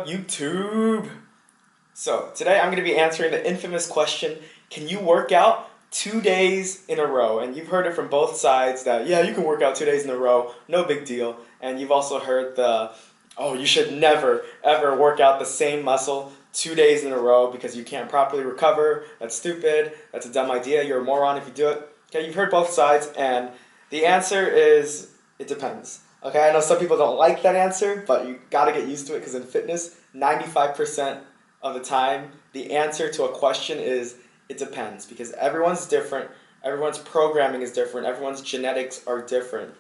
YouTube? So today I'm going to be answering the infamous question, can you work out 2 days in a row? And you've heard it from both sides that, yeah, you can work out 2 days in a row, no big deal. And you've also heard the, oh, you should never, ever work out the same muscle 2 days in a row because you can't properly recover. That's stupid. That's a dumb idea. You're a moron if you do it. Okay, you've heard both sides, and the answer is, it depends. Okay, I know some people don't like that answer, but you gotta get used to it because in fitness, 95% of the time, the answer to a question is it depends because everyone's different, everyone's programming is different, everyone's genetics are different.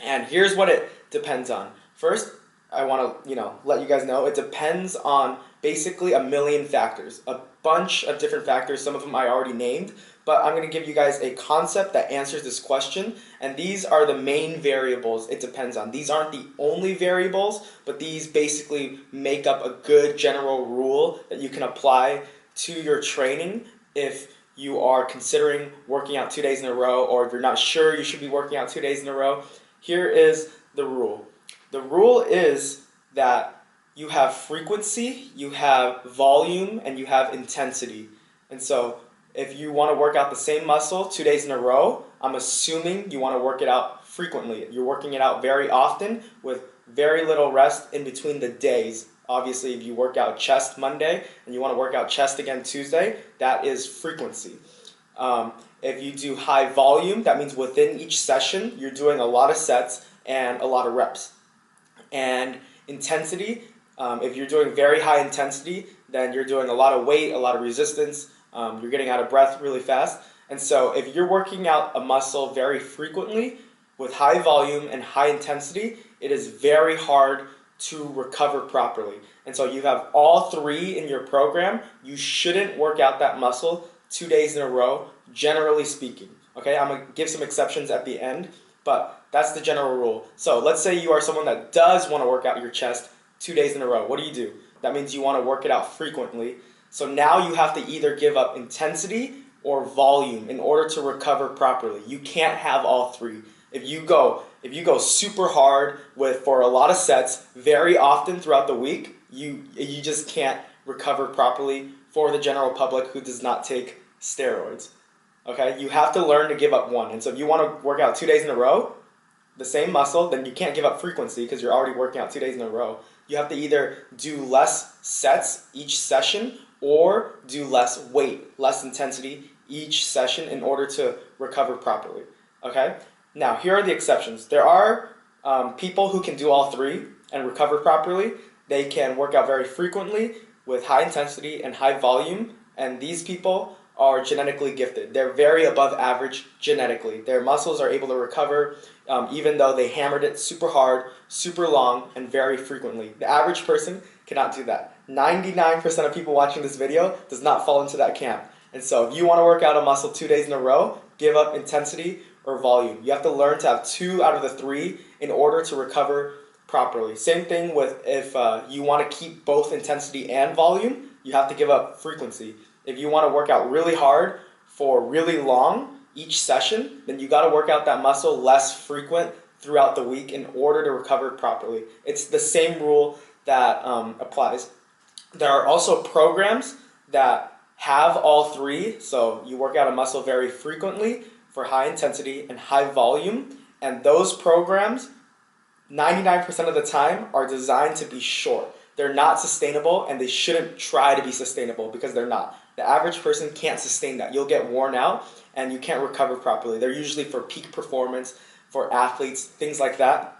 And here's what it depends on. First, I want to, let you guys know it depends on basically a million factors, a bunch of different factors. Some of them I already named, but I'm going to give you guys a concept that answers this question, and these are the main variables it depends on. These aren't the only variables, but these basically make up a good general rule that you can apply to your training if you are considering working out 2 days in a row, or if you're not sure you should be working out 2 days in a row. Here is the rule. The rule is that you have frequency, you have volume, and you have intensity. And so if you want to work out the same muscle 2 days in a row, I'm assuming you want to work it out frequently. You're working it out very often with very little rest in between the days. Obviously, if you work out chest Monday and you want to work out chest again Tuesday, that is frequency. If you do high volume, that means within each session, you're doing a lot of sets and a lot of reps. And intensity, if you're doing very high intensity, then you're doing a lot of weight, a lot of resistance, you're getting out of breath really fast. And so if you're working out a muscle very frequently with high volume and high intensity, it is very hard to recover properly. And so you have all three in your program. You shouldn't work out that muscle 2 days in a row, generally speaking. Okay, I'm going to give some exceptions at the end, but that's the general rule. So let's say you are someone that does want to work out your chest 2 days in a row. What do? That means you want to work it out frequently. So now you have to either give up intensity or volume in order to recover properly. You can't have all three. If you go super hard for a lot of sets very often throughout the week, you just can't recover properly for the general public who does not take steroids. Okay, you have to learn to give up one. And so if you want to work out 2 days in a row, the same muscle, then you can't give up frequency because you're already working out 2 days in a row. You have to either do less sets each session or do less weight, less intensity each session in order to recover properly. Okay? Now, here are the exceptions. There are people who can do all three and recover properly. They can work out very frequently with high intensity and high volume, and these people are genetically gifted. They're very above average genetically. Their muscles are able to recover even though they hammered it super hard, super long, and very frequently. The average person cannot do that. 99% of people watching this video does not fall into that camp. And so if you want to work out a muscle 2 days in a row, give up intensity or volume. You have to learn to have 2 out of the 3 in order to recover properly. Same thing with if you want to keep both intensity and volume, you have to give up frequency. If you want to work out really hard for really long each session, then you got to work out that muscle less frequent throughout the week in order to recover properly. It's the same rule that applies. There are also programs that have all three, so you work out a muscle very frequently for high intensity and high volume, and those programs 99% of the time are designed to be short. They're not sustainable, and they shouldn't try to be sustainable because they're not. The average person can't sustain that. You'll get worn out and you can't recover properly. They're usually for peak performance, for athletes, things like that.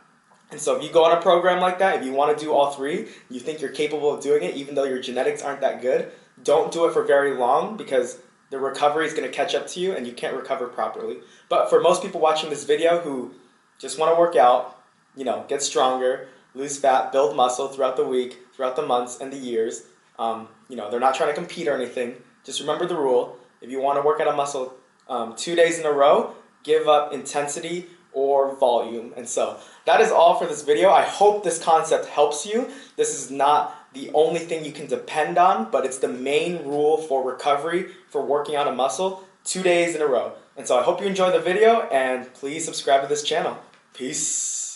And so if you go on a program like that, if you want to do all three, you think you're capable of doing it even though your genetics aren't that good, don't do it for very long because the recovery is going to catch up to you and you can't recover properly. But for most people watching this video who just want to work out, get stronger, lose fat, build muscle throughout the week, throughout the months and the years, they're not trying to compete or anything. Just remember the rule. If you want to work out a muscle 2 days in a row, give up intensity or volume. And so that is all for this video. I hope this concept helps you. This is not the only thing you can depend on, but it's the main rule for recovery for working out a muscle 2 days in a row. And so I hope you enjoyed the video, and please subscribe to this channel. Peace.